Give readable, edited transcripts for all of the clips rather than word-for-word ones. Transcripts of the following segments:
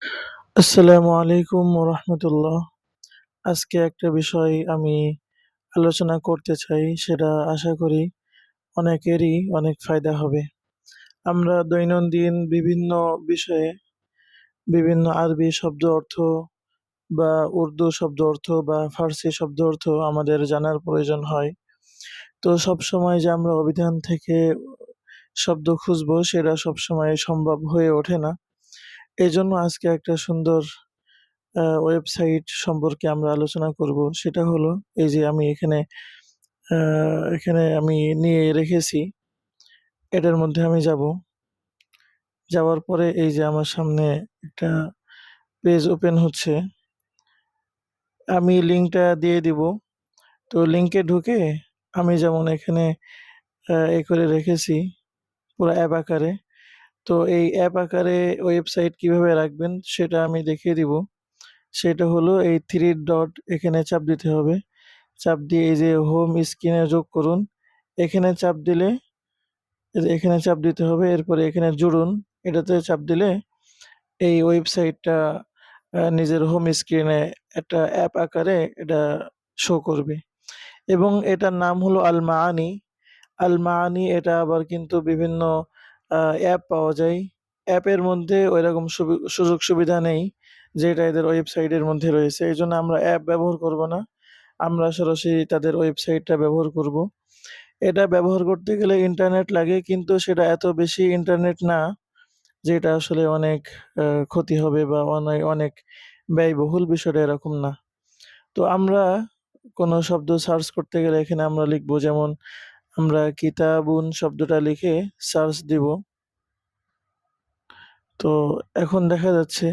আসসালামু আলাইকুম রাহমাতুল্লাহ। আজকে একটা বিষয় আমি আলোচনা করতে চাই, সেটা আশা করি অনেকেরই অনেক ফায়দা হবে। আমরা দৈনন্দিন বিভিন্ন বিষয়ে বিভিন্ন আরবি শব্দ অর্থ বা উর্দু শব্দ অর্থ বা ফার্সি শব্দ অর্থ আমাদের জানার প্রয়োজন হয়। তো সবসময় যে আমরা অভিধান থেকে শব্দ খুঁজবো সেটা সবসময় সম্ভব হয়ে ওঠে না। এজন্য আজকে একটা সুন্দর ওয়েবসাইট সম্পর্কে আমরা আলোচনা করব। সেটা হলো এই যে আমি আ এখানে আমি নিয়ে রেখেছি। এটার মধ্যে আমি যাবো। যাওয়ার পরে এই যে আমার সামনে একটা পেজ ওপেন হচ্ছে। আমি লিঙ্কটা দিয়ে দিব। তো লিঙ্কে ঢুকে আমি যেমন এখানে করে রেখেছি পুরা অ্যাপ আকারে। তো এই অ্যাপ আকারে ওয়েবসাইট কিভাবে রাখবেন সেটা আমি দেখিয়ে দিব। সেটা হলো এই 3 ডট এখানে চাপ দিতে হবে। চাপ দিয়ে এই যে হোম স্ক্রিনে যোগ করুন। এখানে চাপ দিলে এই যে এখানে চাপ দিতে হবে। এরপরে এখানে জুড়ুন। এটাতে চাপ দিলে এই ওয়েবসাইটটা নিজের হোম স্ক্রিনে একটা অ্যাপ আকারে এটা শো করবে এবং এটার নাম হলো আল মাআনি। আল মাআনি এটা আবার কিন্তু বিভিন্ন অ্যাপ পাওয়া যায়। অ্যাপের মধ্যে ঐরকম সুযোগ সুবিধা নেই যেটা এদের ওয়েবসাইটের মধ্যে রয়েছে। এজন্য আমরা অ্যাপ ব্যবহার করব না। আমরা সরাসরি তাদের ওয়েবসাইটটা ব্যবহার করব। এটা ব্যবহার করতে গেলে ইন্টারনেট লাগে কিন্তু সেটা এত বেশি ইন্টারনেট না যেটা আসলে অনেক আ ক্ষতি হবে বা অনেক ব্যয়বহুল, বিষয়টা এরকম না। তো আমরা কোনো শব্দ সার্চ করতে গেলে এখানে আমরা লিখব, যেমন আমরা কিতাবুন শব্দটা লিখে সার্চ দিব। তো এখন দেখা যাচ্ছে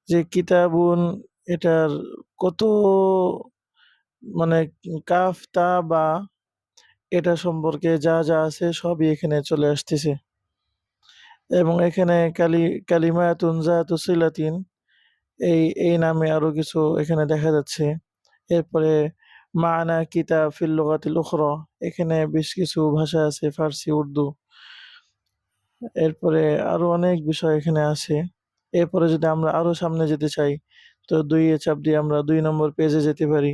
যে কিতাবুন এটার কত মানে কাফ, তা, বা এটা সম্পর্কে যা আছে সবই এখানে চলে আসতেছে এবং এখানে কালিমাতুন যাতু সিলাতিন এই নামে আরো কিছু এখানে দেখা যাচ্ছে। এরপরে মা'না কিতাব ফিল লুগাতিল উখরা, এখানে বেশ কিছু ভাষা আছে, ফার্সি, উর্দু। এরপরে আরো অনেক বিষয় এখানে আছে। এরপরে যদি আমরা আরো সামনে যেতে চাই, তো ২ এ চাপ দিয়ে আমরা ২ নম্বর পেজে যেতে পারি।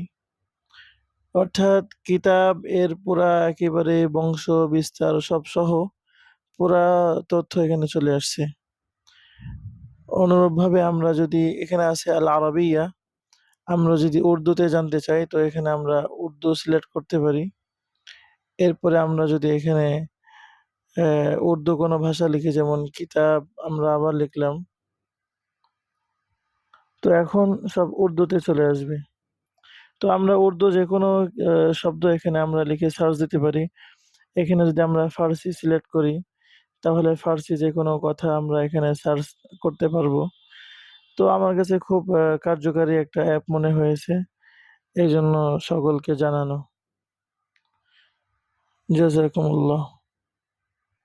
অর্থাৎ কিতাব এর পুরা একেবারে বংশ বিস্তার সব সহ পুরা তথ্য এখানে চলে আসছে। অনুরূপভাবে আমরা যদি এখানে আছে আল আরাবিয়া, আমরা যদি উর্দুতে জানতে চাই তো এখানে আমরা উর্দু সিলেক্ট করতে পারি। এরপরে আমরা যদি এখানে উর্দু কোনো ভাষা লিখি, যেমন কিতাব আমরা আবার লিখলাম। তো এখন সব উর্দুতে চলে আসবে। তো আমরা উর্দু যেকোনো আ শব্দ এখানে আমরা লিখে সার্চ দিতে পারি। এখানে যদি আমরা ফার্সি সিলেক্ট করি, তাহলে ফার্সি যেকোনো কথা আমরা এখানে সার্চ করতে পারবো। তো আমার কাছে খুব কার্যকারী একটা অ্যাপ মনে হয়েছে। এইজন্য সকলকে জানানো। জাযাকুমুল্লাহ।